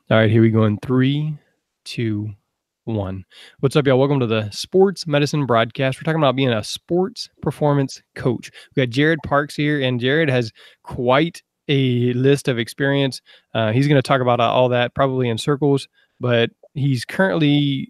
All right, here we go in 3, 2, 1. What's up, y'all? Welcome to the Sports Medicine Broadcast. We're talking about being a sports performance coach. We got Jerade Parks here, and Jerade has quite a list of experience. He's going to talk about all that probably in circles, but he's currently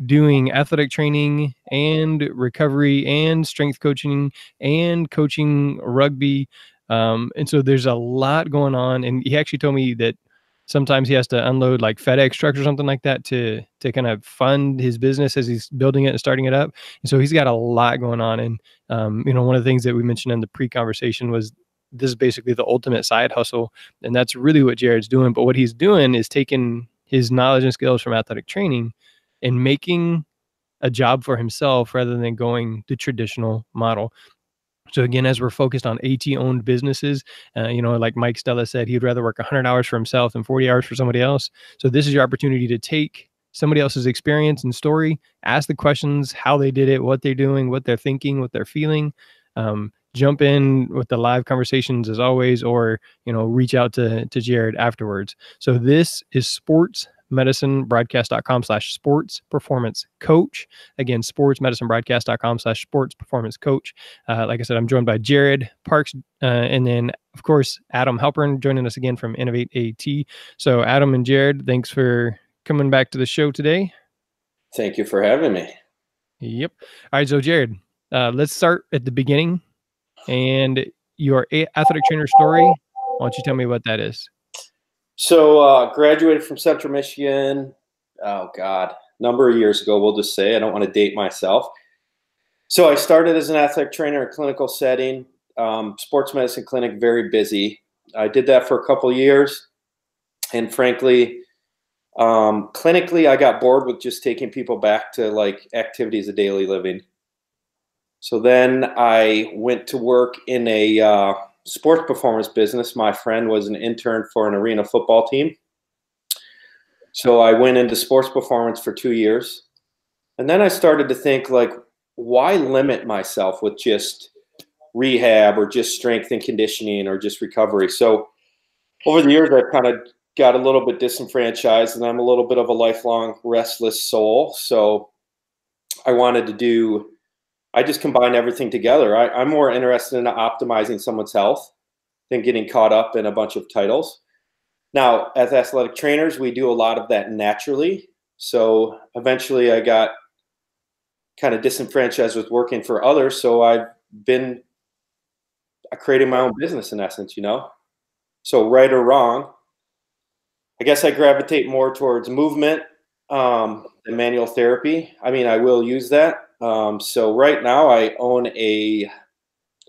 doing athletic training and recovery and strength coaching and coaching rugby. And so there's a lot going on. And he actually told me that sometimes he has to unload like FedEx trucks or something like that to kind of fund his business as he's building it and starting it up. And so he's got a lot going on. And one of the things that we mentioned in the pre-conversation was this is basically the ultimate side hustle, and that's really what Jerade's doing. But what he's doing is taking his knowledge and skills from athletic training and making a job for himself rather than going the traditional model. So again, as we're focused on AT-owned businesses, like Mike Stella said, he'd rather work 100 hours for himself than 40 hours for somebody else. So this is your opportunity to take somebody else's experience and story, ask the questions, how they did it, what they're doing, what they're thinking, what they're feeling. Jump in with the live conversations as always, or reach out to Jerade afterwards. So this is sportsmedicinebroadcast.com/sports performance coach. Again, sportsmedicinebroadcast.com/sports performance coach. Like I said, I'm joined by Jerade Parks, and then of course Adam Halpern joining us again from Innovate AT. So Adam and Jerade, thanks for coming back to the show today. Thank you for having me. Yep. All right, so Jerade, let's start at the beginning and your athletic trainer story. Why don't you tell me what that is? So graduated from Central Michigan, oh God, number of years ago, we'll just say. I don't want to date myself. So I started as an athletic trainer in a clinical setting, sports medicine clinic, very busy. I did that for a couple of years. And frankly, clinically, I got bored with just taking people back to like activities of daily living. So then I went to work in a sports performance business. My friend was an intern for an arena football team. So I went into sports performance for 2 years. And then I started to think, like, why limit myself with just rehab or just strength and conditioning or just recovery? So over the years, I've kind of got a little bit disenfranchised, and I'm a little bit of a lifelong restless soul. So I just combine everything together. I'm more interested in optimizing someone's health than getting caught up in a bunch of titles. Now, as athletic trainers, we do a lot of that naturally. So eventually I got kind of disenfranchised with working for others. So I've been creating my own business in essence, So right or wrong, I guess I gravitate more towards movement than manual therapy. I mean, I will use that. So right now I own a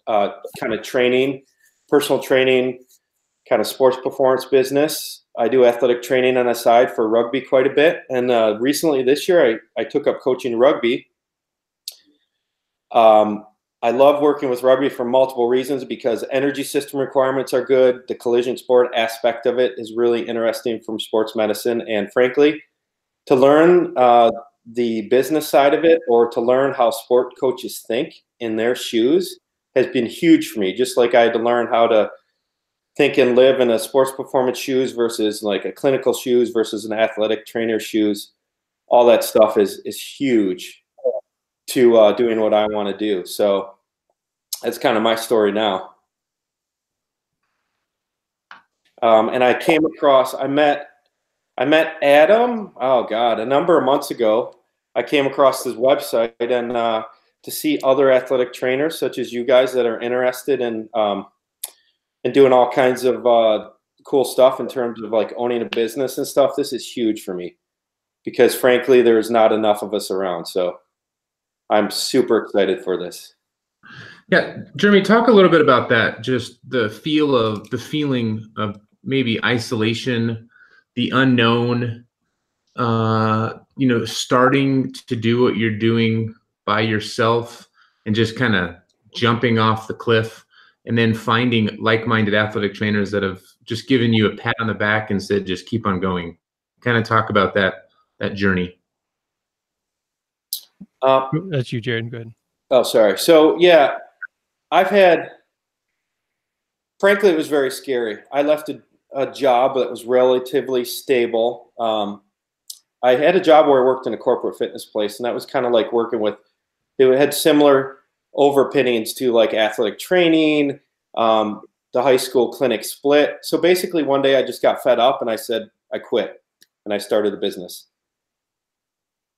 kind of personal training, kind of sports performance business. I do athletic training on the side for rugby quite a bit. And recently this year, I took up coaching rugby. I love working with rugby for multiple reasons, because energy system requirements are good. The collision sport aspect of it is really interesting from sports medicine. And frankly, to learn the business side of it, or to learn how sport coaches think in their shoes, has been huge for me. Just like I had to learn how to think and live in a sports performance shoes versus like a clinical shoes versus an athletic trainer shoes. All that stuff is huge to doing what I want to do. So that's kind of my story now. And I met Adam, oh God, a number of months ago. I came across his website, and to see other athletic trainers such as you guys that are interested in doing all kinds of cool stuff in terms of like owning a business and stuff, this is huge for me, because frankly, there's not enough of us around. So I'm super excited for this. Yeah, Jeremy, talk a little bit about that. Just the feeling of maybe isolation, the unknown, starting to do what you're doing by yourself and just kind of jumping off the cliff, and then finding like-minded athletic trainers that have just given you a pat on the back and said, just keep on going. Kind of talk about that journey. That's you, Jerade. Go ahead. Oh, sorry. So yeah, frankly, it was very scary. I left a job that was relatively stable. I had a job where I worked in a corporate fitness place, and that was kind of like working with, it had similar overpinnings to like athletic training, the high school clinic split. So basically one day I just got fed up and I said, I quit, and I started a business.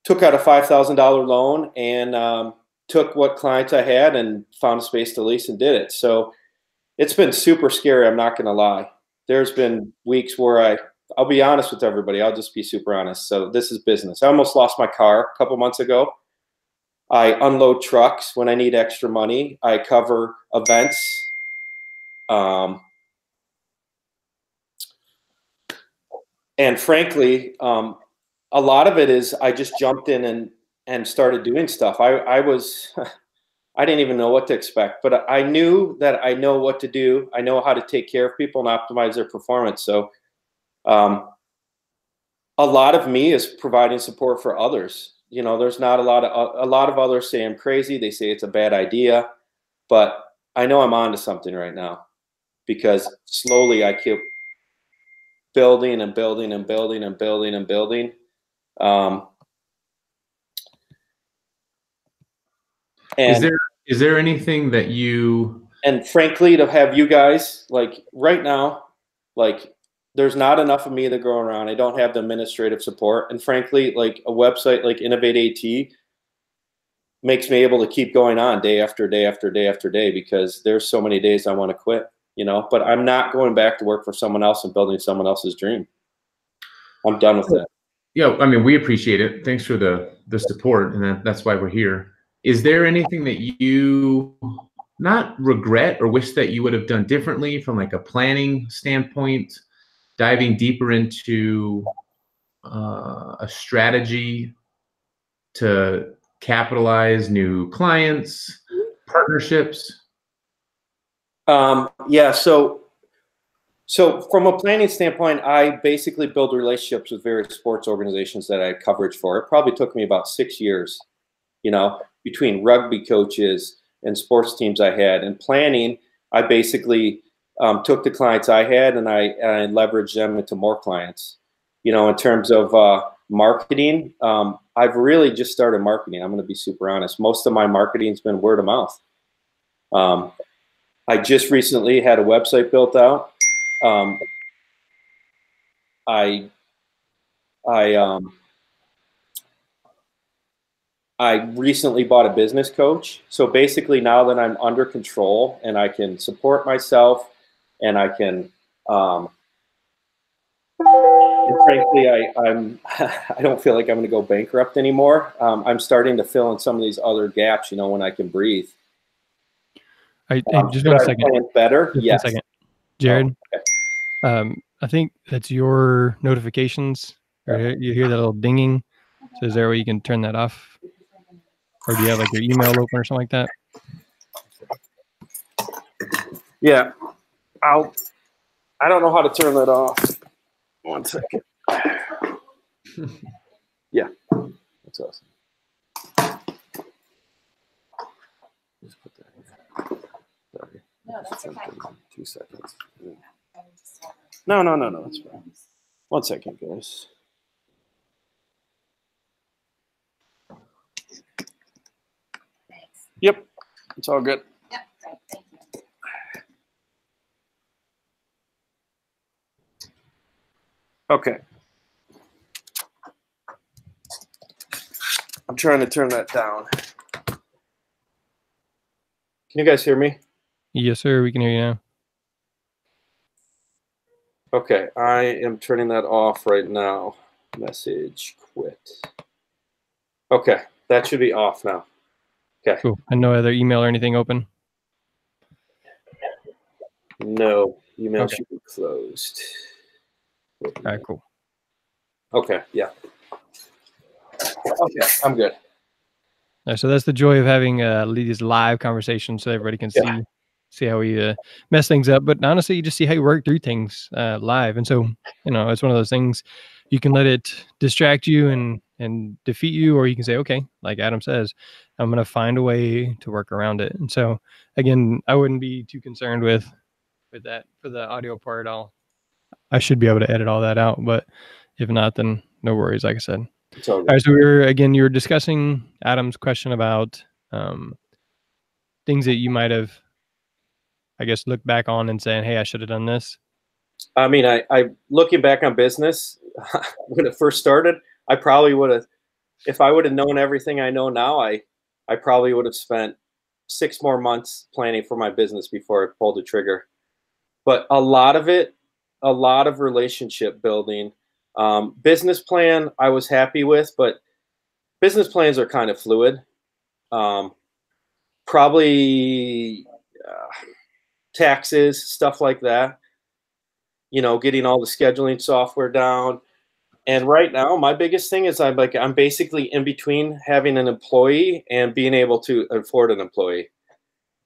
Took out a $5,000 loan and took what clients I had and found a space to lease and did it. So it's been super scary. I'm not going to lie. There's been weeks where I'll be honest with everybody. I'll just be super honest. So this is business. I almost lost my car a couple months ago. I unload trucks when I need extra money. I cover events. And frankly, a lot of it is I just jumped in and started doing stuff. I didn't even know what to expect, but I knew that I know what to do. I know how to take care of people and optimize their performance. So a lot of me is providing support for others. You know, there's not a lot of others say I'm crazy. They say it's a bad idea, but I know I'm onto something right now, because slowly I keep building and building and building and building and building. And is there anything that you, and frankly, to have you guys, like right now, like there's not enough of me to go around. I don't have the administrative support. And frankly, like a website like Innovate AT makes me able to keep going on day after day after day after day, because there's so many days I want to quit, you know, but I'm not going back to work for someone else and building someone else's dream. I'm done with that. Yeah, I mean, we appreciate it. Thanks for the support, and that's why we're here. Is there anything that you not regret or wish that you would have done differently from like a planning standpoint, diving deeper into a strategy to capitalize new clients, partnerships? Yeah, so from a planning standpoint, I basically build relationships with various sports organizations that I had coverage for. It probably took me about 6 years, you know, between rugby coaches and sports teams I had. And planning, I basically took the clients I had and I leveraged them into more clients. You know, in terms of marketing, I've really just started marketing. I'm going to be super honest. Most of my marketing has been word of mouth. I just recently had a website built out. I recently bought a business coach. So basically now that I'm under control and I can support myself and I can, and frankly, I don't feel like I'm going to go bankrupt anymore. I'm starting to fill in some of these other gaps, you know, when I can breathe. Just 1 second. Better? Just yes. 1 second. Jared, Oh, okay. I think that's your notifications. Or you hear that little dinging. So is there a way you can turn that off? Or do you have like your email open or something like that? Yeah. I don't know how to turn that off. 1 second. Yeah. That's awesome. Just put that here. Sorry. No, that's okay. 2 seconds. No. That's fine. 1 second, guys. Thanks. Yep. It's all good. Yep, great. Thank you. Okay. I'm trying to turn that down. Can you guys hear me? Yes, sir. We can hear you now. Okay, I am turning that off right now. Message quit. Okay, that should be off now. Okay. Cool. And no other email or anything open? No, email Okay. should be closed. All right, cool. Okay, yeah. Okay, I'm good. All right, so that's the joy of having these live conversations, so everybody can see how we mess things up. But honestly, you just see how you work through things live. And so, you know, it's one of those things you can let it distract you and defeat you, or you can say, okay, like Adam says, I'm going to find a way to work around it. And so, again, I wouldn't be too concerned with that for the audio part. I should be able to edit all that out, but if not, then no worries. Like I said. It's all All good. right. So you were discussing Adam's question about things that you might have, I guess, looked back on and saying, "Hey, I should have done this." I mean, I looking back on business when it first started, I probably would have, if I would have known everything I know now, I probably would have spent 6 more months planning for my business before I pulled the trigger. But a lot of it, a lot of relationship building. Business plan I was happy with, but business plans are kind of fluid. Probably taxes, stuff like that. You know, getting all the scheduling software down. And right now, my biggest thing is I'm basically in between having an employee and being able to afford an employee.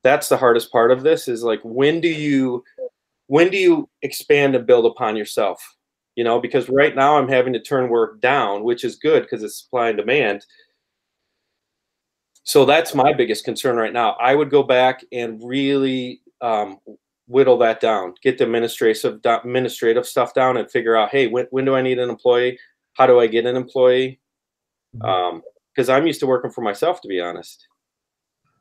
That's the hardest part of this, is like, when do you expand and build upon yourself? You know, because right now I'm having to turn work down, which is good because it's supply and demand. So that's my biggest concern right now. I would go back and really whittle that down, get the administrative stuff down, and figure out, hey, when do I need an employee? How do I get an employee? Because I'm used to working for myself, to be honest.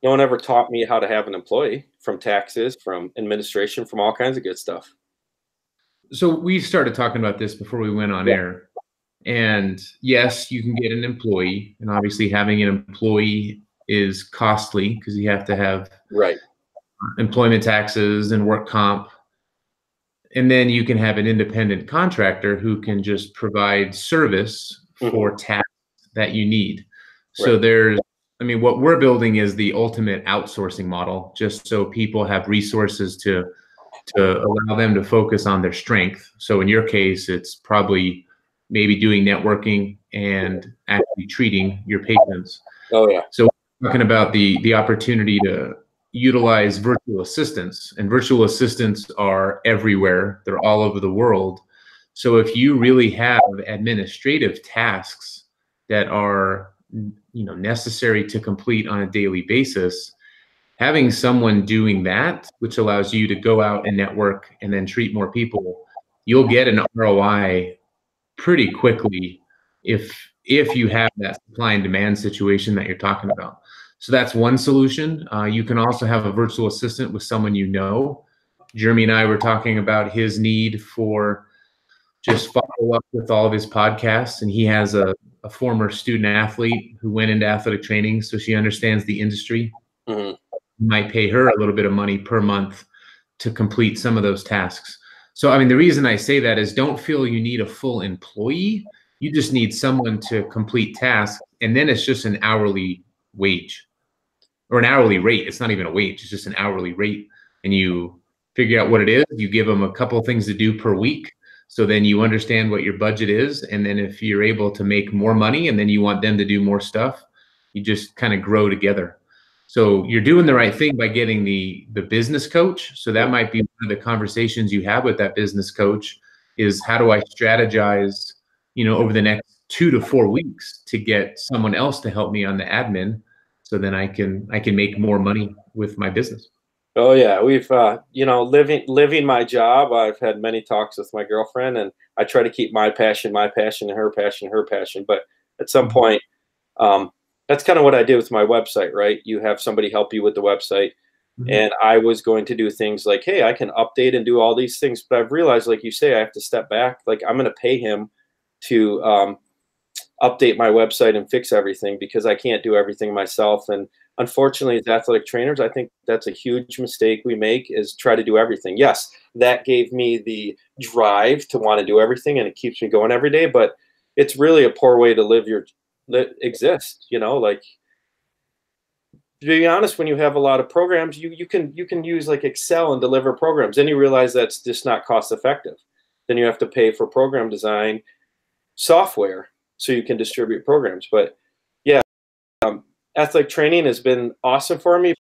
No one ever taught me how to have an employee, from taxes, from administration, from all kinds of good stuff. So we started talking about this before we went on air. And yes, you can get an employee, and obviously having an employee is costly because you have to have Right. employment taxes and work comp. And then you can have an independent contractor who can just provide service for tasks that you need. So what we're building is the ultimate outsourcing model, just so people have resources to allow them to focus on their strength. So in your case, it's probably maybe doing networking and actually treating your patients. Oh yeah. So we're talking about the opportunity to utilize virtual assistants, and virtual assistants are everywhere. They're all over the world. So if you really have administrative tasks that are, necessary to complete on a daily basis, having someone doing that, which allows you to go out and network and then treat more people, you'll get an ROI pretty quickly if you have that supply and demand situation that you're talking about. So that's one solution. You can also have a virtual assistant with someone you know. Jeremy and I were talking about his need for just follow up with all of his podcasts, and he has a former student athlete who went into athletic training, so she understands the industry. You might pay her a little bit of money per month to complete some of those tasks. So, I mean, the reason I say that is, don't feel you need a full employee. You just need someone to complete tasks, and then it's just an hourly wage or an hourly rate. It's not even a wage, it's just an hourly rate. And you figure out what it is. You give them a couple of things to do per week. So then you understand what your budget is. And then if you're able to make more money and then you want them to do more stuff, you just kind of grow together. So you're doing the right thing by getting the business coach. So that might be one of the conversations you have with that business coach, is how do I strategize, over the next 2 to 4 weeks to get someone else to help me on the admin, so then I can make more money with my business. Oh yeah, we've living my job. I've had many talks with my girlfriend, and I try to keep my passion, and her passion. But at some point, that's kind of what I did with my website, right? You have somebody help you with the website. And I was going to do things like, hey, I can update and do all these things, but I've realized, like you say, I have to step back. Like, I'm going to pay him to update my website and fix everything, because I can't do everything myself. And unfortunately, as athletic trainers, I think that's a huge mistake we make, is try to do everything. Yes, that gave me the drive to want to do everything, and it keeps me going every day, but it's really a poor way to exist, like, to be honest, when you have a lot of programs, you can use like Excel and deliver programs. Then you realize that's just not cost effective. Then you have to pay for program design software so you can distribute programs. But yeah, athletic training has been awesome for me.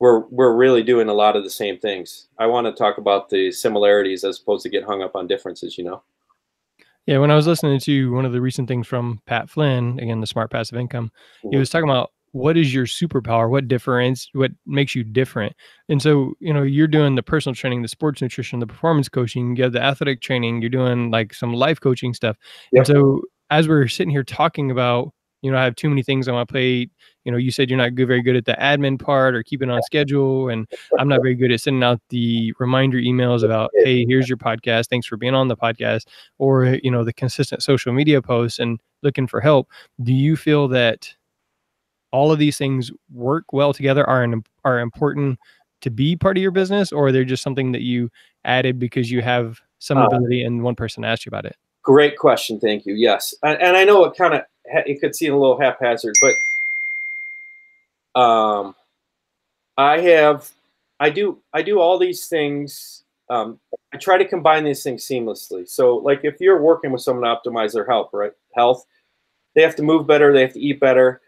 We're really doing a lot of the same things. I want to talk about the similarities as opposed to get hung up on differences, Yeah, when I was listening to one of the recent things from Pat Flynn, again, the Smart Passive Income, he was talking about what is your superpower? What makes you different? And so, you're doing the personal training, the sports nutrition, the performance coaching, you have the athletic training, you're doing like some life coaching stuff. Yep. And so as we're sitting here talking about, I have too many things on my plate. You said you're not very good at the admin part or keeping on schedule. And I'm not very good at sending out the reminder emails about, hey, here's your podcast. Thanks for being on the podcast, or, the consistent social media posts and looking for help. Do you feel that all of these things work well together, are important to be part of your business, or they're just something that you added because you have some ability and one person asked you about it? Great question. Thank you. Yes. And I know it could seem a little haphazard, but I do all these things. I try to combine these things seamlessly. So like if you're working with someone to optimize their health, right? They have to move better. They have to eat better.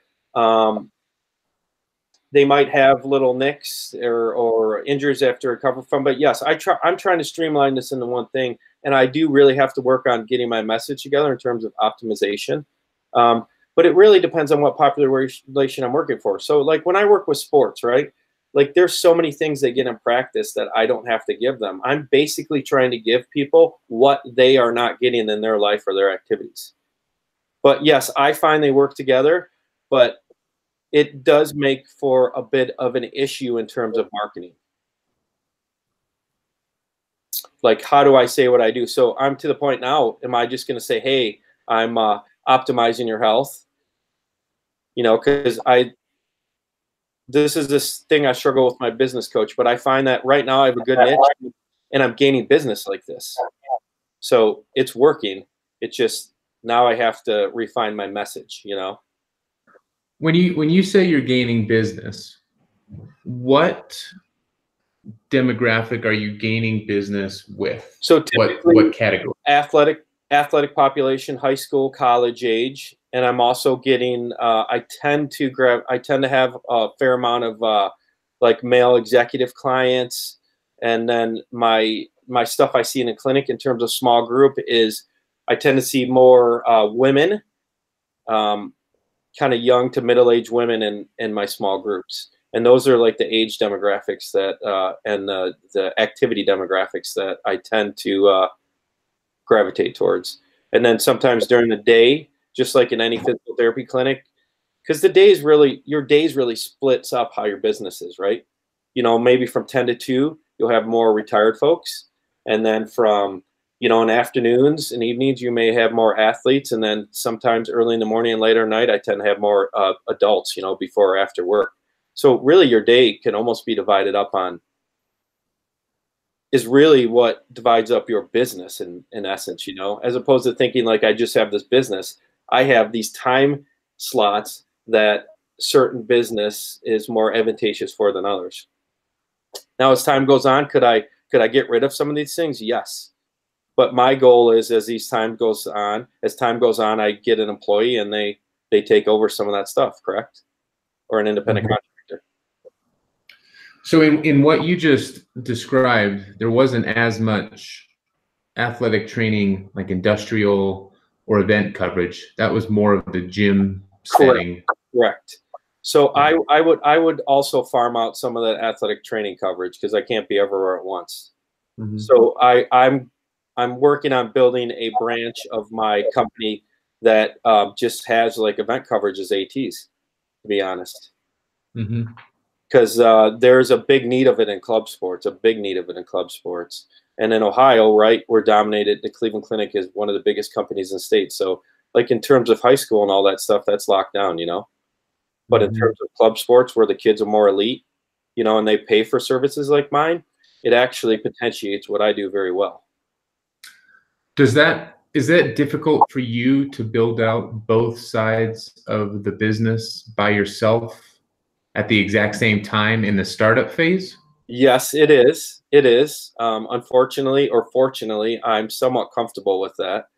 They might have little nicks or injuries they have to recover from. But yes, I'm trying to streamline this into one thing. And I do really have to work on getting my message together in terms of optimization. But it really depends on what population I'm working for. So like when I work with sports, right? Like there's so many things they get in practice that I don't have to give them. I'm basically trying to give people what they are not getting in their life or their activities. But yes, I find they work together, but it does make for a bit of an issue in terms of marketing. Like, how do I say what I do? So I'm to the point now, am I just going to say, hey, I'm optimizing your health? Because this is this thing I struggle with my business coach, but I find that right now I have a good niche and I'm gaining business like this. So it's working. It's just now I have to refine my message, When you say you're gaining business, what demographic are you gaining business with? So typically, what category? Athletic population, high school, college age, and I'm also getting. I tend to have a fair amount of like male executive clients, and then my stuff I see in a clinic in terms of small group is I tend to see more women, kind of young to middle-aged women in my small groups. And those are like the age demographics that and the activity demographics that I tend to gravitate towards. And then sometimes during the day, just like in any physical therapy clinic, because your days really splits up how your business is, right? Maybe from 10 to 2, you'll have more retired folks. And then from, in afternoons and evenings, you may have more athletes. And then sometimes early in the morning and later at night, I tend to have more adults, before or after work. So really your day can almost be divided up on, is really what divides up your business in essence, as opposed to thinking like I just have this business. I have these time slots that certain business is more advantageous for than others. Now, as time goes on, could I get rid of some of these things? Yes. But my goal is as time goes on, I get an employee and they take over some of that stuff, correct? Or an independent contractor. So in what you just described, there wasn't as much athletic training, like industrial or event coverage. That was more of the gym setting. Correct. So I would also farm out some of that athletic training coverage because I can't be everywhere at once. Mm-hmm. So I'm working on building a branch of my company that just has like event coverage as ATs, to be honest. Mm-hmm. Because there's a big need of it in club sports, And in Ohio, right, we're dominated. The Cleveland Clinic is one of the biggest companies in the state. So like in terms of high school and all that stuff, that's locked down, But in terms of club sports where the kids are more elite, and they pay for services like mine, it actually potentiates what I do very well. Is that difficult for you to build out both sides of the business by yourself at the exact same time in the startup phase? Yes, it is. It is. Unfortunately or fortunately, I'm somewhat comfortable with that.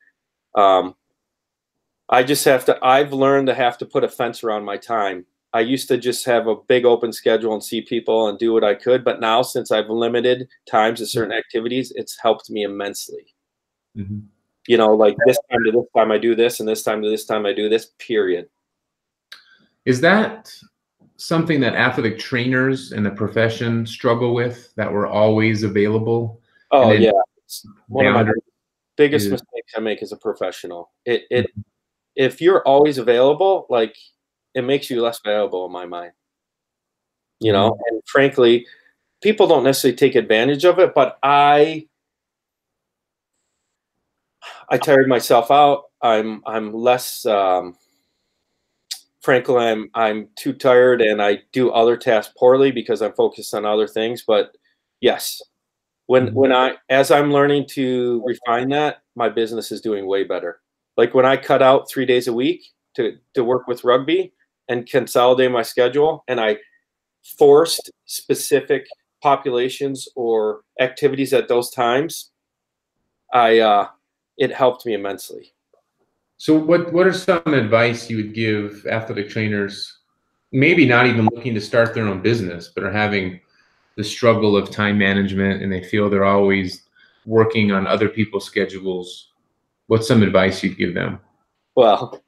I've learned to have to put a fence around my time. I used to just have a big open schedule and see people and do what I could. But now since I've limited times to certain activities, it's helped me immensely. Mm-hmm. Like this time to this time I do this and this time to this time I do this, period. Is that something that athletic trainers and the profession struggle with, that we're always available? Oh, and then yeah. It's one of my boundary biggest is mistakes I make as a professional. If you're always available, like, it makes you less valuable in my mind. You know, and frankly, people don't necessarily take advantage of it, but I tired myself out. I'm less frankly, I'm too tired, and I do other tasks poorly because I'm focused on other things. But yes, as I'm learning to refine that, my business is doing way better. Like when I cut out 3 days a week to work with rugby and consolidate my schedule, and I forced specific populations or activities at those times, it helped me immensely. So what are some advice you would give athletic trainers, maybe not even looking to start their own business, but are having the struggle of time management and they feel they're always working on other people's schedules? What's some advice you'd give them? Well,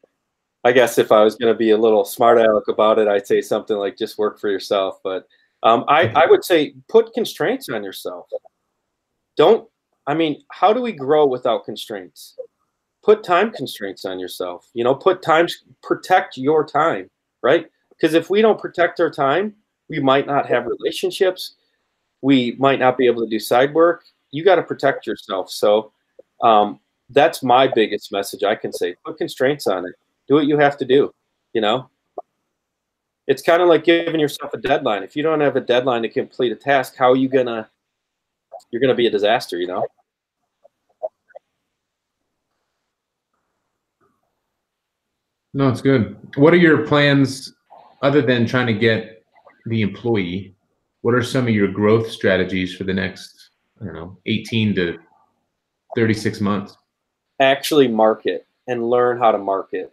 I guess if I was going to be a little smart aleck about it, I'd say something like just work for yourself. But I would say put constraints on yourself. How do we grow without constraints? Put time constraints on yourself. You know, protect your time, right? Because if we don't protect our time, we might not have relationships. We might not be able to do side work. You got to protect yourself. So that's my biggest message I can say. Put constraints on it. Do what you have to do, you know? It's kind of like giving yourself a deadline. If you don't have a deadline to complete a task, how are you you're gonna be a disaster, you know? No, it's good. What are your plans other than trying to get the employee? What are some of your growth strategies for the next, I don't know, 18 to 36 months? Actually market and learn how to market.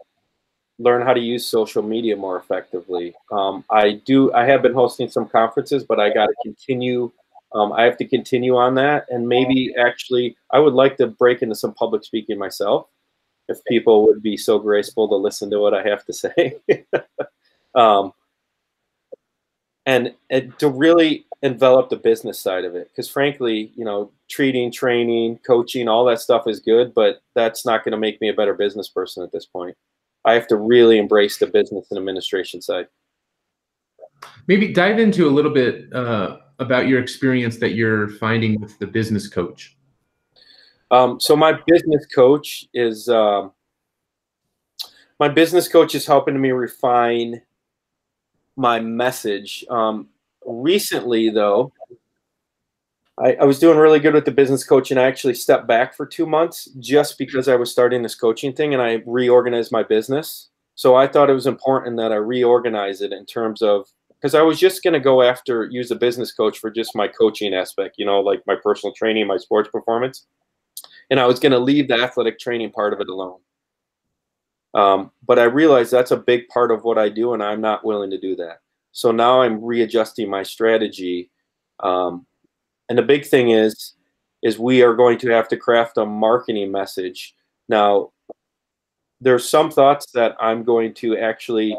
Learn how to use social media more effectively. I have been hosting some conferences, but I got to continue. I have to continue on that, and maybe actually, I would like to break into some public speaking myself, if people would be so graceful to listen to what I have to say, and to really envelop the business side of it. Because frankly, you know, treating, training, coaching, all that stuff is good, but that's not going to make me a better business person at this point. I have to really embrace the business and administration side. Maybe dive into a little bit about your experience that you're finding with the business coach. So my business coach is helping me refine my message. Recently, though, I was doing really good with the business coach, and I actually stepped back for 2 months just because I was starting this coaching thing, and I reorganized my business. So I thought it was important that I reorganize it in terms of, because I was just going to use a business coach for just my coaching aspect, you know, like my personal training, my sports performance. And I was going to leave the athletic training part of it alone. But I realized that's a big part of what I do, and I'm not willing to do that. So now I'm readjusting my strategy. And the big thing is we are going to have to craft a marketing message. Now, there's some thoughts that I'm going to actually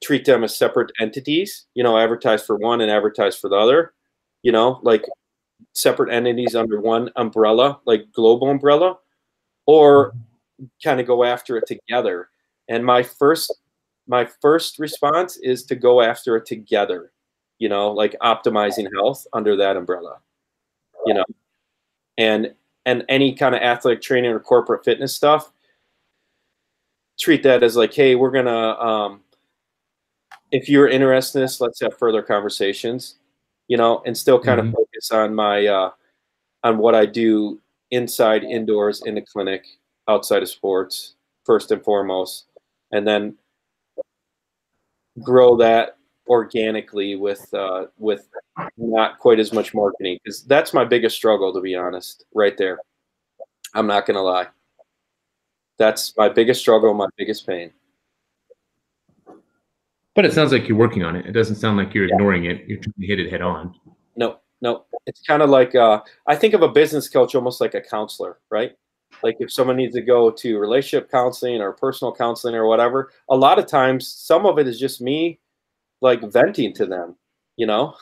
treat them as separate entities, you know, advertise for one and advertise for the other, you know, like separate entities under one umbrella, like global umbrella, or kind of go after it together. And my first response is to go after it together, you know, like optimizing health under that umbrella, you know, and any kind of athletic training or corporate fitness stuff, treat that as like, hey, we're gonna if you're interested in this, let's have further conversations, you know, and still kind of focus on my on what I do inside, indoors, in the clinic, outside of sports, first and foremost, and then grow that organically with not quite as much marketing, because that's my biggest struggle, to be honest, right there. I'm not gonna lie. That's my biggest struggle, my biggest pain. But it sounds like you're working on it. It doesn't sound like you're ignoring it. You're trying to hit it head on. No. It's kind of like I think of a business coach almost like a counselor, right? Like if someone needs to go to relationship counseling or personal counseling or whatever, a lot of times some of it is just me like venting to them, you know,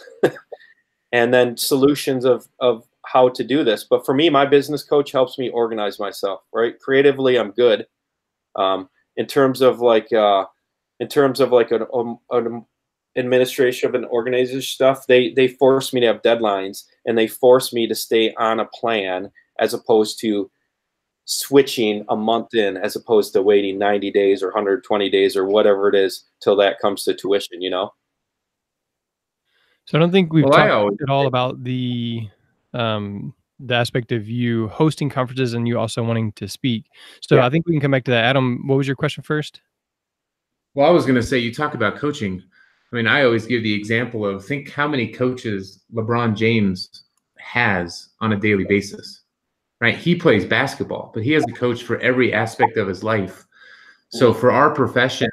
and then solutions of how to do this. But for me, my business coach helps me organize myself, right? Creatively, I'm good. In terms of like an administration of an organization stuff, they force me to have deadlines, and they force me to stay on a plan as opposed to switching a month in, as opposed to waiting 90 days or 120 days or whatever it is till that comes to tuition, you know? So I don't think we've Well, I talked always at all about the aspect of you hosting conferences and you also wanting to speak. So Yeah. I think we can come back to that. Adam, what was your question first? Well, I was going to say, you talk about coaching. I mean, I always give the example of, think how many coaches LeBron James has on a daily basis, right? He plays basketball, but he has a coach for every aspect of his life. So for our profession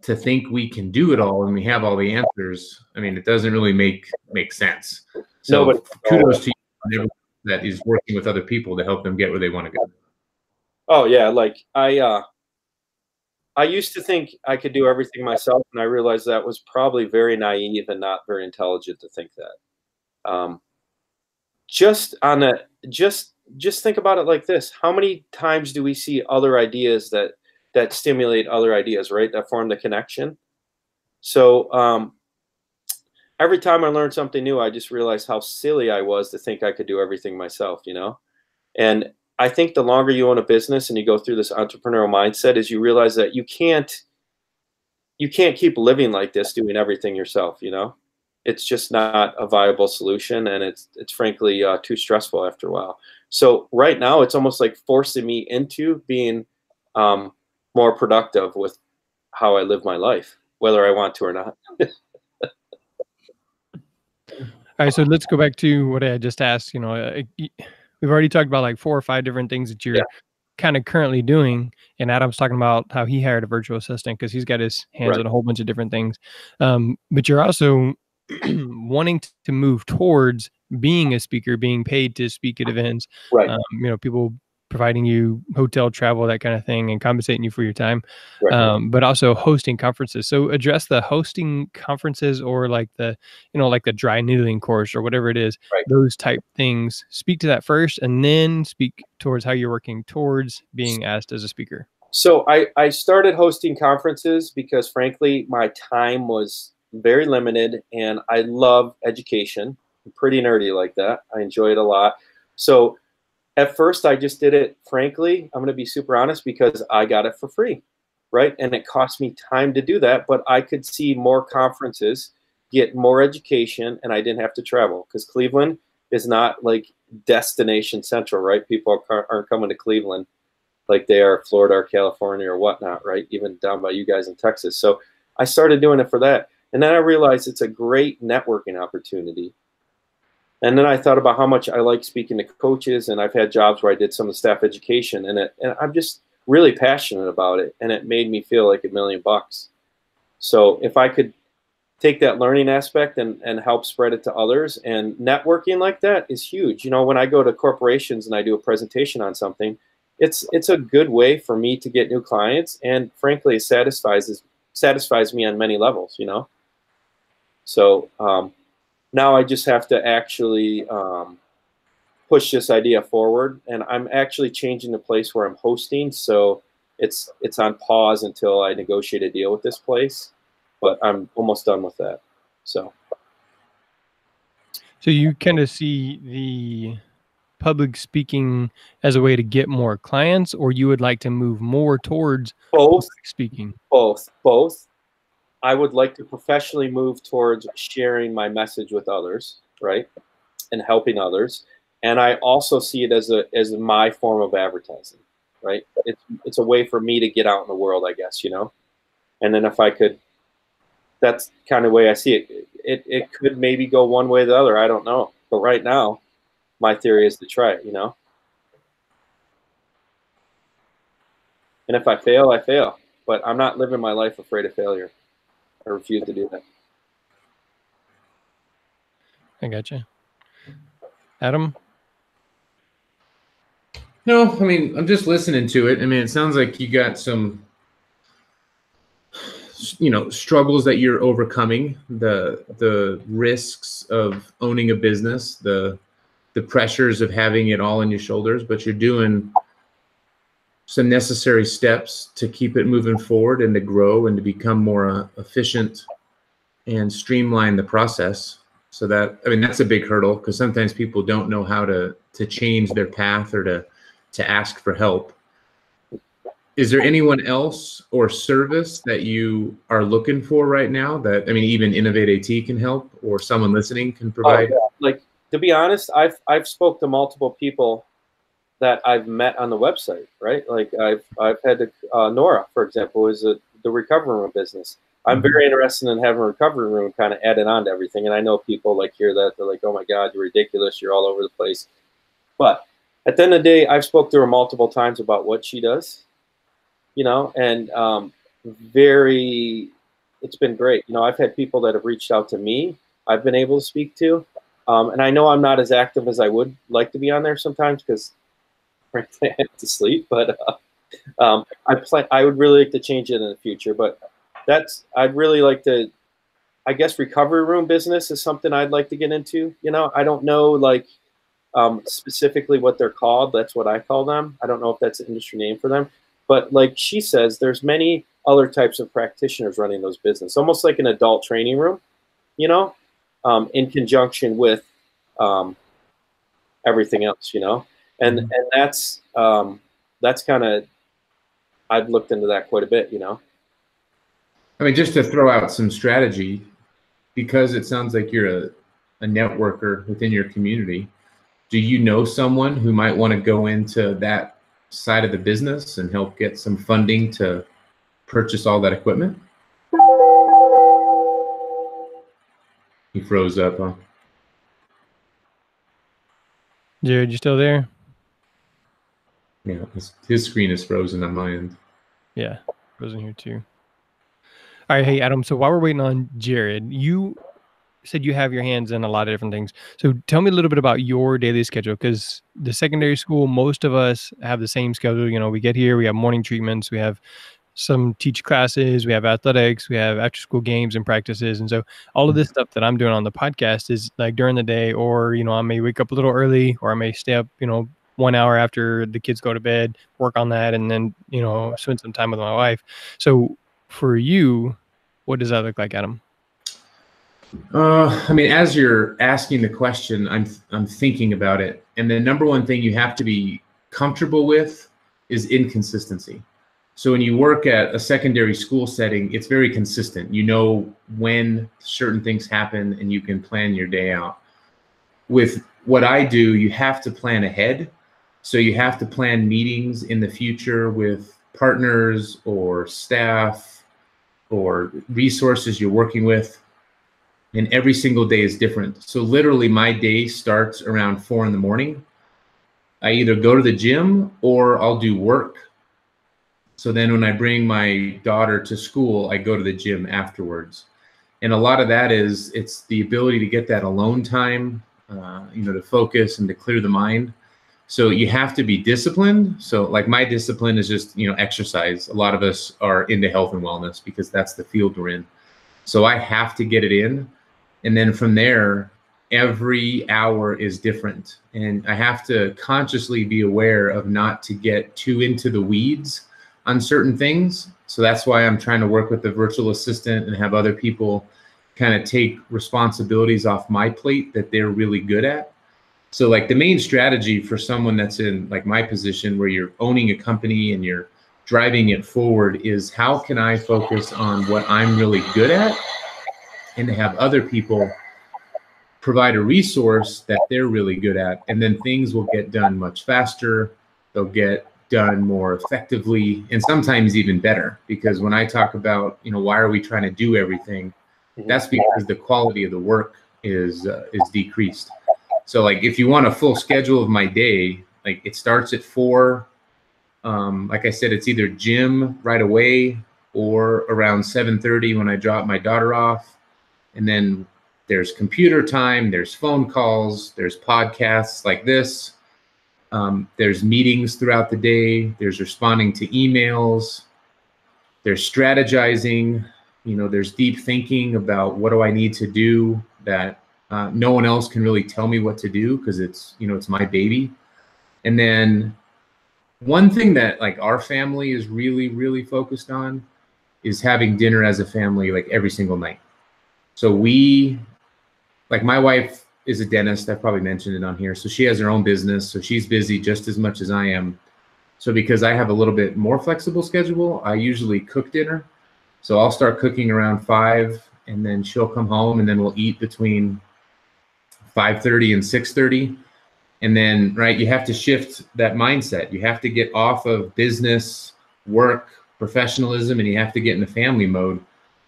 to think we can do it all and we have all the answers, I mean, it doesn't really make sense. So Nobody. kudos to you on everyone that is working with other people to help them get where they want to go. Oh yeah, like I used to think I could do everything myself, and I realized that was probably very naive and not very intelligent to think that. Just on a just think about it like this: how many times do we see other ideas that stimulate other ideas, right? That form the connection. So every time I learned something new, I just realized how silly I was to think I could do everything myself, you know? And I think the longer you own a business and you go through this entrepreneurial mindset, is you realize that you can't keep living like this, doing everything yourself, you know? It's just not a viable solution, and it's frankly too stressful after a while. So right now, it's almost like forcing me into being more productive with how I live my life, whether I want to or not. All right, so let's go back to what I just asked. You know, we've already talked about like 4 or 5 different things that you're kind of currently doing, and Adam's talking about how he hired a virtual assistant because he's got his hands Right. on a whole bunch of different things. But you're also wanting to move towards being a speaker, being paid to speak at events. Right. You know, people providing you hotel, travel, that kind of thing, and compensating you for your time. Right. But also hosting conferences. So address the hosting conferences, or like the, you know, like the dry needling course or whatever it is, Right. those type things. Speak to that first, and then speak towards how you're working towards being asked as a speaker. So I started hosting conferences because, frankly, my time was very limited, and I love education. I'm pretty nerdy like that. I enjoy it a lot. So at first, I just did it, frankly, I'm going to be super honest, because I got it for free, right? And it cost me time to do that, but I could see more conferences, get more education, and I didn't have to travel, because Cleveland is not like destination central, right? People aren't coming to Cleveland like they are Florida or California or whatnot, right? Even down by you guys in Texas. So I started doing it for that. And then I realized it's a great networking opportunity. And then I thought about how much I like speaking to coaches, and I've had jobs where I did some of the staff education, and I'm just really passionate about it, and it made me feel like $1,000,000. So if I could take that learning aspect and help spread it to others, and networking like that is huge. You know, when I go to corporations and I do a presentation on something, it's a good way for me to get new clients, and frankly, it satisfies me on many levels, you know? So now I just have to actually push this idea forward, and I'm actually changing the place where I'm hosting, so it's on pause until I negotiate a deal with this place, but I'm almost done with that. So you kind of see the public speaking as a way to get more clients, or you would like to move more towards both, public speaking? both. I would like to professionally move towards sharing my message with others, right, and helping others. And I also see it as my form of advertising, right? It's a way for me to get out in the world, I guess, you know. And then if I could, that's kind of the way I see it. It could maybe go one way or the other. I don't know. But right now, my theory is to try it, you know. And if I fail, I fail. But I'm not living my life afraid of failure. I refuse to do that. I gotcha. Adam? No, I mean, I'm just listening to it. I mean, it sounds like you got some struggles that you're overcoming, the risks of owning a business, the pressures of having it all on your shoulders, but you're doing some necessary steps to keep it moving forward and to grow and to become more efficient and streamline the process. So that's a big hurdle, because sometimes people don't know how to change their path or to ask for help. Is there anyone else or service that you are looking for right now that, even Innovate AT can help, or someone listening can provide? Oh, yeah. Like, to be honest, I've spoke to multiple people that I've met on the website, right? Like I've had Nora, for example, is the recovery room business. I'm very interested in having a recovery room kind of added on to everything. And I know people like hear that, they're like, oh my God, you're ridiculous. You're all over the place. But at the end of the day, I've spoke to her multiple times about what she does, and it's been great. I've had people that have reached out to me, I've been able to speak to. And I know I'm not as active as I would like to be on there sometimes, because frankly, I have to sleep. But I would really like to change it in the future. But I'd really like to, I guess, recovery room business is something I'd like to get into. I don't know specifically what they're called. That's what I call them. I don't know if that's an industry name for them. But like she says, there's many other types of practitioners running those businesses, almost like an adult training room, in conjunction with everything else, and that's kind of, I've looked into that quite a bit, Just to throw out some strategy, because it sounds like you're a networker within your community. Do you know someone who might want to go into that side of the business and help get some funding to purchase all that equipment? He froze up, huh? Jared, you still there? Yeah, his screen is frozen on my end. Yeah, frozen here too. All right, hey Adam. So while we're waiting on Jared, you said you have your hands in a lot of different things. So tell me a little bit about your daily schedule, because the secondary school, most of us have the same schedule. We get here, we have morning treatments, we have some teach classes, we have athletics, we have after school games and practices. And so all of this stuff that I'm doing on the podcast is like during the day, or, I may wake up a little early, or I may stay up, 1 hour after the kids go to bed, work on that, and then, spend some time with my wife. So for you, what does that look like, Adam? As you're asking the question, I'm thinking about it. And the number one thing you have to be comfortable with is inconsistency. So when you work at a secondary school setting, it's very consistent. You know when certain things happen and you can plan your day out. With what I do, you have to plan ahead. So you have to plan meetings in the future with partners or staff or resources you're working with. And every single day is different. So literally my day starts around 4 a.m. I either go to the gym or I'll do work. So then when I bring my daughter to school, I go to the gym afterwards. And a lot of that it's the ability to get that alone time, to focus and to clear the mind. So you have to be disciplined. So like my discipline is just, exercise. A lot of us are into health and wellness because that's the field we're in. So I have to get it in. And then from there, every hour is different. And I have to consciously be aware of not to get too into the weeds on certain things. So that's why I'm trying to work with the virtual assistant and have other people kind of take responsibilities off my plate that they're really good at. So like the main strategy for someone that's in like my position where you're owning a company and you're driving it forward is how can I focus on what I'm really good at and to have other people provide a resource that they're really good at. And then things will get done much faster. They'll get done more effectively and sometimes even better. Because when I talk about, why are we trying to do everything? That's because the quality of the work is decreased. So like if you want a full schedule of my day, like it starts at 4. Like I said, it's either gym right away or around 7:30 when I drop my daughter off. And then there's computer time, there's phone calls, there's podcasts like this. There's meetings throughout the day. There's responding to emails. There's strategizing. there's deep thinking about what do I need to do that no one else can really tell me what to do, because it's my baby. And then one thing that like our family is really, really focused on is having dinner as a family like every single night. So like my wife is a dentist. I've probably mentioned it on here. So she has her own business. So she's busy just as much as I am. So because I have a little bit more flexible schedule, I usually cook dinner. So I'll start cooking around 5, and then she'll come home, and then we'll eat between 5:30 and 6:30. And then, right, you have to shift that mindset. You have to get off of business, work, professionalism, and you have to get into family mode.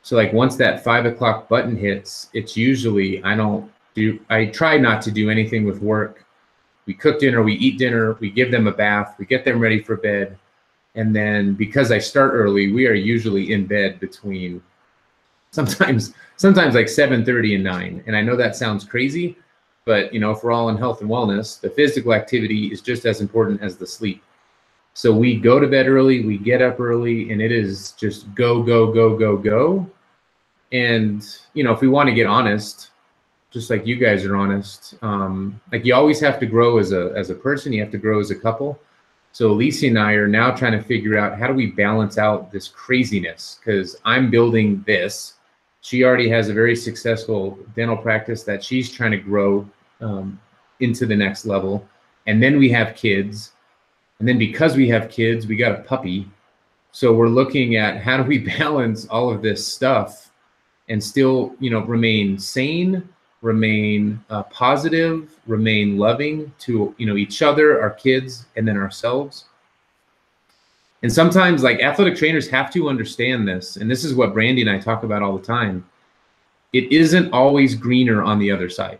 So like once that 5 o'clock button hits, it's usually, I try not to do anything with work. We cook dinner, we eat dinner, we give them a bath, we get them ready for bed. And then because I start early, we are usually in bed between sometimes like 7:30 and 9. And I know that sounds crazy, but if we're all in health and wellness, the physical activity is just as important as the sleep. So we go to bed early, we get up early, and it is just go, go, go, go, go. And, if we want to get honest, just like you guys are honest, like you always have to grow as a person, you have to grow as a couple. So Alicia and I are now trying to figure out how do we balance out this craziness, because I'm building this. She already has a very successful dental practice that she's trying to grow into the next level. And then we have kids. And then because we have kids, we got a puppy. So we're looking at how do we balance all of this stuff and still, remain sane, remain positive, remain loving to, each other, our kids, and then ourselves. And sometimes like athletic trainers have to understand this. And this is what Brandy and I talk about all the time. It isn't always greener on the other side.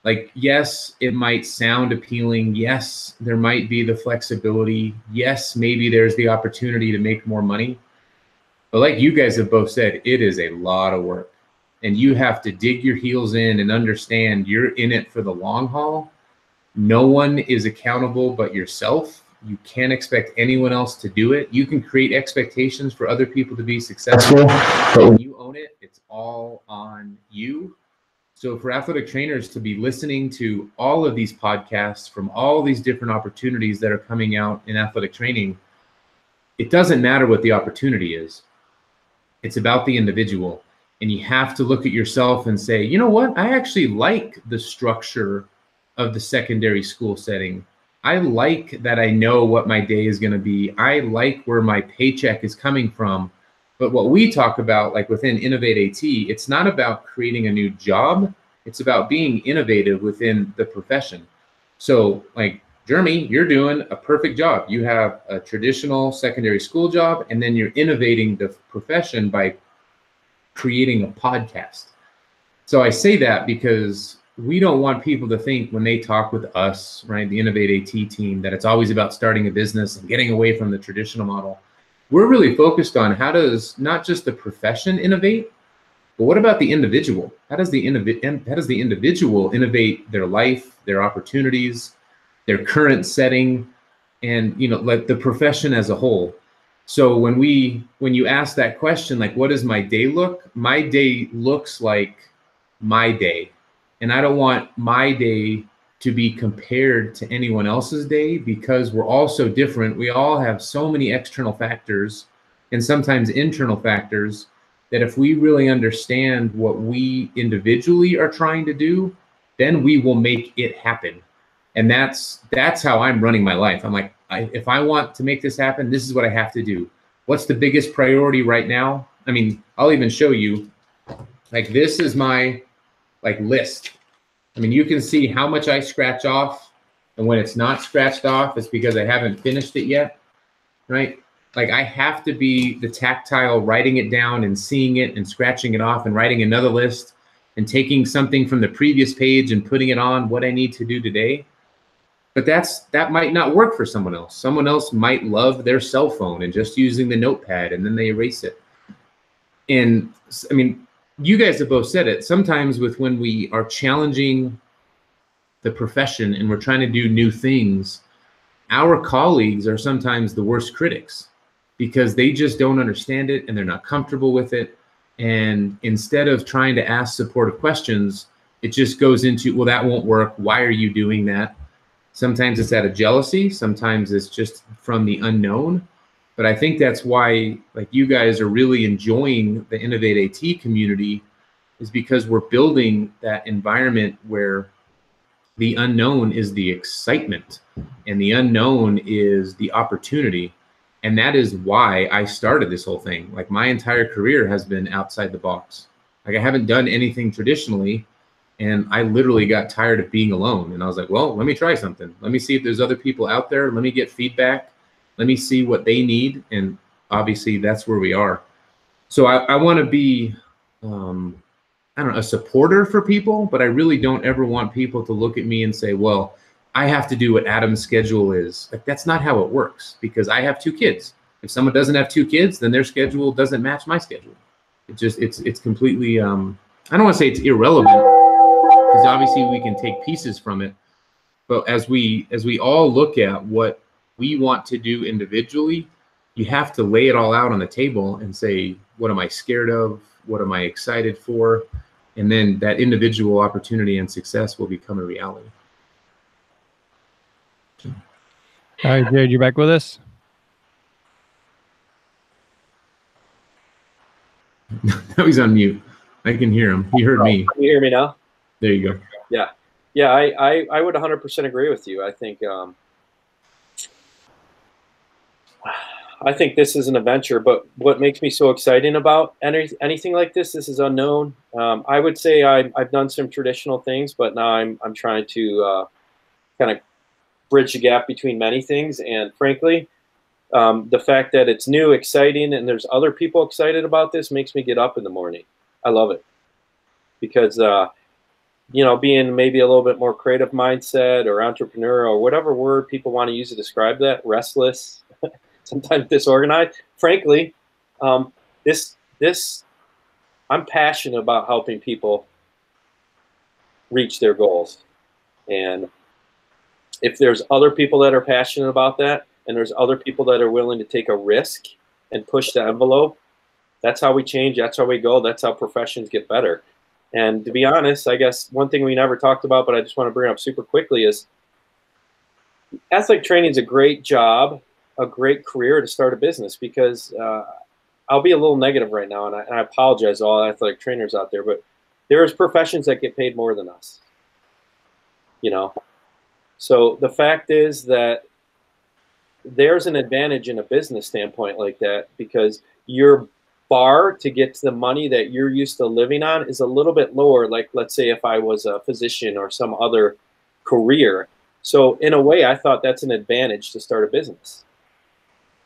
Like, yes, it might sound appealing. Yes, there might be the flexibility. Yes, maybe there's the opportunity to make more money. But like you guys have both said, it is a lot of work. And you have to dig your heels in and understand you're in it for the long haul. No one is accountable but yourself. You can't expect anyone else to do it. You can create expectations for other people to be successful, but when you own it, it's all on you. So for athletic trainers to be listening to all of these podcasts from all these different opportunities that are coming out in athletic training, it doesn't matter what the opportunity is. It's about the individual. And you have to look at yourself and say, you know what? I actually like the structure of the secondary school setting. I like that I know what my day is going to be. I like where my paycheck is coming from. But what we talk about, like within Innovate AT, it's not about creating a new job. It's about being innovative within the profession. So like Jeremy, you're doing a perfect job. You have a traditional secondary school job, and then you're innovating the profession by creating a podcast. So I say that because we don't want people to think when they talk with us, right, the Innovate AT team, that it's always about starting a business and getting away from the traditional model. We're really focused on how does not just the profession innovate, but what about the individual? How does the individual innovate their life, their opportunities, their current setting, and like the profession as a whole? So when you ask that question, like, what does my day look? My day looks like my day. And I don't want my day to be compared to anyone else's day, because we're all so different. We all have so many external factors and sometimes internal factors that if we really understand what we individually are trying to do, then we will make it happen. And that's how I'm running my life. I'm like, if I want to make this happen, this is what I have to do. What's the biggest priority right now? I mean, I'll even show you, like, this is my list. I mean, you can see how much I scratch off, and when it's not scratched off, it's because I haven't finished it yet, right? Like, I have to be the tactile, writing it down and seeing it and scratching it off and writing another list and taking something from the previous page and putting it on what I need to do today. But that might not work for someone else. Someone else might love their cell phone and just using the notepad, and then they erase it. And I mean, you guys have both said it. Sometimes when we are challenging the profession and we're trying to do new things, our colleagues are sometimes the worst critics because they just don't understand it and they're not comfortable with it. And instead of trying to ask supportive questions, it just goes into, well, that won't work. Why are you doing that? Sometimes it's out of jealousy. Sometimes it's just from the unknown. But I think that's why, like, you guys are really enjoying the Innovate AT community, is because we're building that environment where the unknown is the excitement and the unknown is the opportunity. And that is why I started this whole thing. Like, my entire career has been outside the box. Like, I haven't done anything traditionally, and I literally got tired of being alone. And I was like, well, let me try something. Let me see if there's other people out there. Let me get feedback. Let me see what they need. And obviously that's where we are. So I want to be, I don't know, a supporter for people, but I really don't ever want people to look at me and say, well, I have to do what Adam's schedule is. Like, that's not how it works, because I have 2 kids. If someone doesn't have 2 kids, then their schedule doesn't match my schedule. It just, it's completely, I don't want to say it's irrelevant, because obviously we can take pieces from it. But as we all look at what we want to do individually, you have to lay it all out on the table and say, what am I scared of? What am I excited for? And then that individual opportunity and success will become a reality. All right, Jared, you back with us? Now he's on mute. I can hear him. He heard me. Can you hear me now? There you go. Yeah. Yeah, I would 100% agree with you. I think this is an adventure, but what makes me so exciting about anything like this is unknown. I would say I've done some traditional things, but now I'm trying to kind of bridge the gap between many things. And frankly, the fact that it's new, exciting, and there's other people excited about this makes me get up in the morning. I love it, because you know, being maybe a little bit more creative mindset or entrepreneur or whatever word people want to use to describe that, restless, sometimes disorganized. Frankly, I'm passionate about helping people reach their goals. And if there's other people that are passionate about that, and there's other people that are willing to take a risk and push the envelope, that's how we change. That's how we go. That's how professions get better. And to be honest, I guess one thing we never talked about, but I just want to bring up super quickly, is athletic training is a great job, a great career to start a business, because I'll be a little negative right now, and I apologize to all athletic trainers out there, but there's professions that get paid more than us, you know? So the fact is that there's an advantage in a business standpoint like that, because your bar to get to the money that you're used to living on is a little bit lower. Like, let's say if I was a physician or some other career. So in a way, I thought that's an advantage to start a business,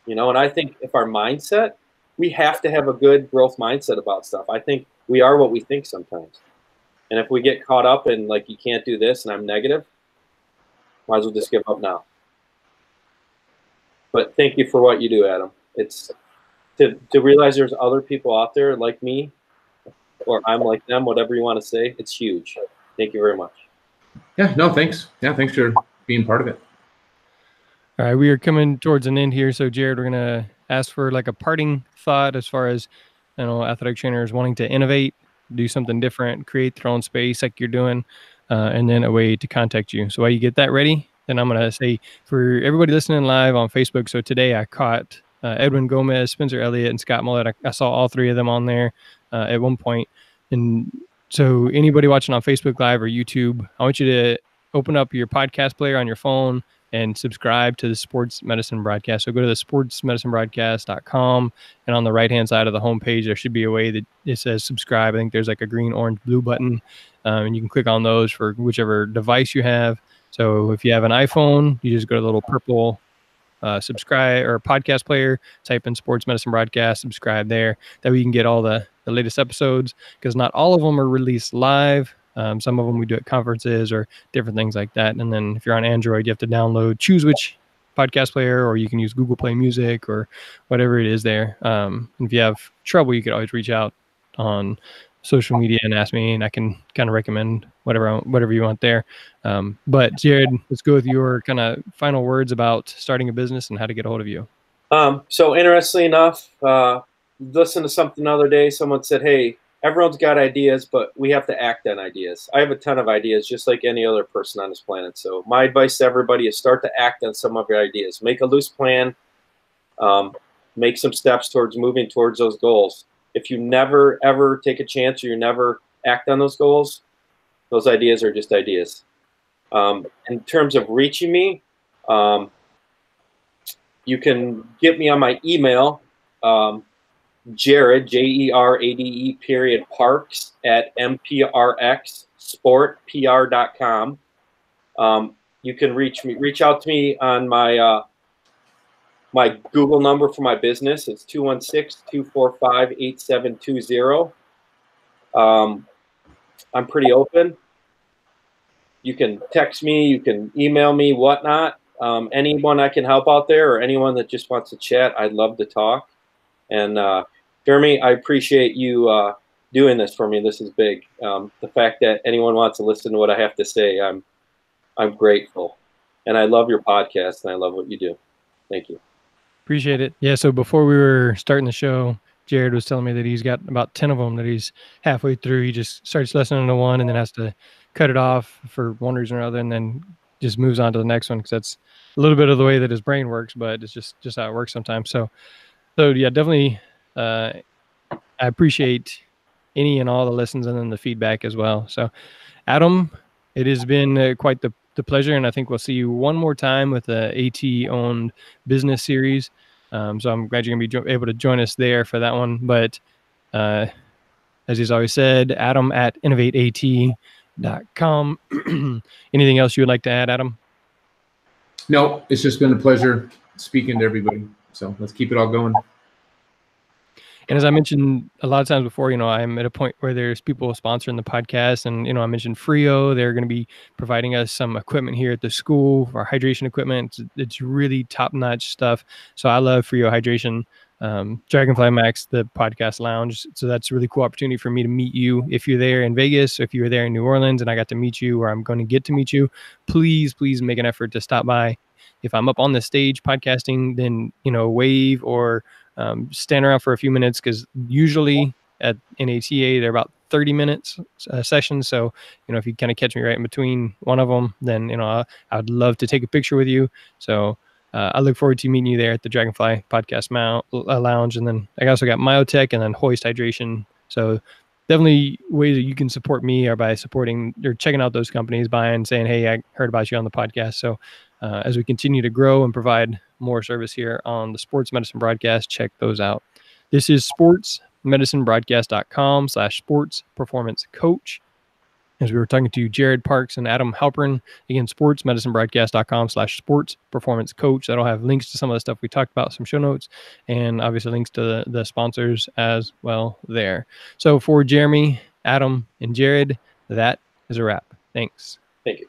you know? And I think if our mindset, we have to have a good growth mindset about stuff. I think we are what we think sometimes. And if we get caught up in, like, you can't do this and I'm negative, might as well just give up now. But thank you for what you do, Adam. It's to realize there's other people out there like me, or I'm like them, whatever you want to say. It's huge. Thank you very much. Yeah, no, thanks. Yeah, thanks for being part of it. All right, we are coming towards an end here. So, Jared, we're going to ask for like a parting thought as far as, you know, athletic trainers wanting to innovate, do something different, create their own space like you're doing, and then a way to contact you. So while you get that ready, then I'm going to say for everybody listening live on Facebook, so today I caught Edwin Gomez, Spencer Elliott, and Scott Millett. I saw all 3 of them on there at one point. And so anybody watching on Facebook Live or YouTube, I want you to open up your podcast player on your phone and subscribe to the Sports Medicine Broadcast. So go to the sportsmedicinebroadcast.com, and on the right-hand side of the homepage, there should be a way that it says subscribe. I think there's like a green, orange, blue button, and you can click on those for whichever device you have. So if you have an iPhone, you just go to the little purple subscribe or podcast player, type in Sports Medicine Broadcast, subscribe there. That way you can get all the latest episodes, because not all of them are released live. Some of them we do at conferences or different things like that. And then if you're on Android, you have to choose which podcast player, or you can use Google Play Music or whatever it is there. And if you have trouble, you could always reach out on social media and ask me, and I can kind of recommend whatever you want there. But Jared, let's go with your kind of final words about starting a business and how to get a hold of you. So interestingly enough, listened to something the other day. Someone said, hey, everyone's got ideas, but we have to act on ideas. I have a ton of ideas, just like any other person on this planet. So my advice to everybody is start to act on some of your ideas. Make a loose plan. Make some steps towards moving towards those goals. If you never, ever take a chance or you never act on those goals, those ideas are just ideas. In terms of reaching me, you can get me on my email, Jerade, Jerade period Parks at MPRxsportpr.com. You can reach out to me on my my Google number for my business. It's 216-245-8720. I'm pretty open. You can text me, you can email me, whatnot. Anyone I can help out there, or anyone that just wants to chat, I'd love to talk. And Jeremy, I appreciate you doing this for me. This is big. The fact that anyone wants to listen to what I have to say, I'm grateful. And I love your podcast, and I love what you do. Thank you. Appreciate it. Yeah. So before we were starting the show, Jerade was telling me that he's got about 10 of them that he's halfway through. He just starts listening to one and then has to cut it off for one reason or other, and then just moves on to the next one, because that's a little bit of the way that his brain works, but it's just how it works sometimes. So yeah, definitely. I appreciate any and all the listens and then the feedback as well. So Adam, it has been quite the pleasure, and I think we'll see you one more time with the AT-owned business series. So I'm glad you're going to be able to join us there for that one. But as he's always said, Adam at innovateat.com. Anything else you would like to add, Adam? No, it's just been a pleasure speaking to everybody. So let's keep it all going. And as I mentioned a lot of times before, I'm at a point where there's people sponsoring the podcast, and, I mentioned Frio. They're going to be providing us some equipment here at the school, our hydration equipment. It's really top-notch stuff. So I love Frio Hydration, Dragonfly Max, the podcast lounge. So that's a really cool opportunity for me to meet you. If you're there in Vegas, or if you were there in New Orleans and I got to meet you, or I'm going to get to meet you, please make an effort to stop by. If I'm up on the stage podcasting, then, wave or stand around for a few minutes, because usually at NATA they're about 30 minutes sessions. So if you kind of catch me right in between one of them, then I'd love to take a picture with you. So I look forward to meeting you there at the Dragonfly Podcast Lounge. And then I also got Myotech and then Hoist Hydration. So definitely ways that you can support me are by supporting or checking out those companies, buying, saying, hey, I heard about you on the podcast. So as we continue to grow and provide more service here on the Sports Medicine Broadcast, check those out. This is sportsmedicinebroadcast.com/sports performance coach. As we were talking to Jerade Parks and Adam Halpern, again, sportsmedicinebroadcast.com/sports performance coach. That'll have links to some of the stuff we talked about, some show notes, and obviously links to the sponsors as well there. So for Jeremy, Adam, and Jerade, that is a wrap. Thanks. Thank you.